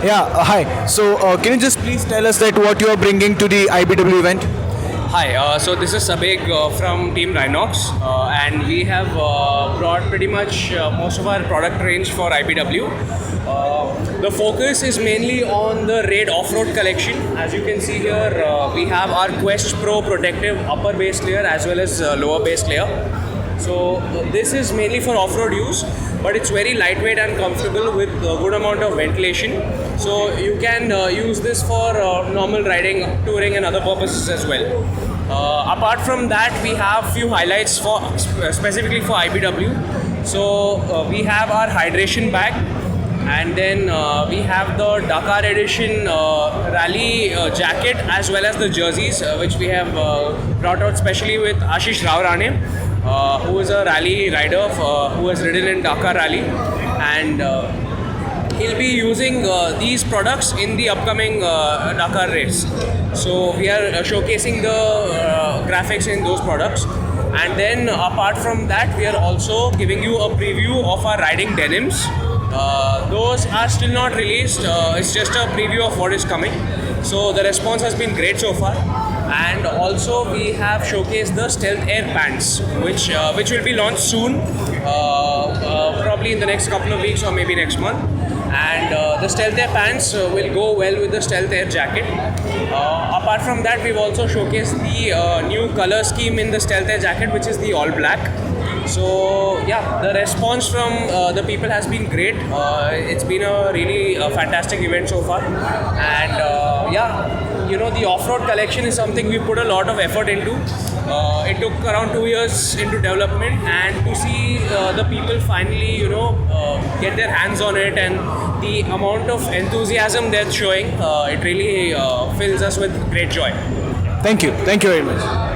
Yeah, hi. So, can you just please tell us that what you are bringing to the IBW event? Hi, so this is Sabeg from Team Rynox, and we have brought pretty much most of our product range for IPW. The focus is mainly on the Raid off-road collection. As you can see here, we have our Quest Pro protective upper base layer as well as lower base layer. So this is mainly for off-road use, but it's very lightweight and comfortable with a good amount of ventilation. So you can use this for normal riding, touring and other purposes as well. Apart from that, we have few highlights for specifically for IBW. So we have our hydration bag, and then we have the Dakar edition rally jacket as well as the jerseys, which we have brought out specially with Ashish Rane, who is a rally rider who has ridden in Dakar Rally, and he'll be using these products in the upcoming Dakar race. So we are showcasing the graphics in those products. And then apart from that, we are also giving you a preview of our riding denims. Those are still not released. It's just a preview of what is coming. So the response has been great so far. And also we have showcased the Stealth Air pants, which will be launched soon, probably in the next couple of weeks or maybe next month. And the Stealth Air pants will go well with the Stealth Air jacket. Apart from that, we've also showcased the new color scheme in the Stealth Air jacket, which is the all black. So yeah, the response from the people has been great. It's been a really fantastic event so far, and the off-road collection is something we put a lot of effort into. It took around 2 years into development, and to see the people finally get their hands on it, and the amount of enthusiasm they're showing, it really fills us with great joy. Thank you. Thank you very much.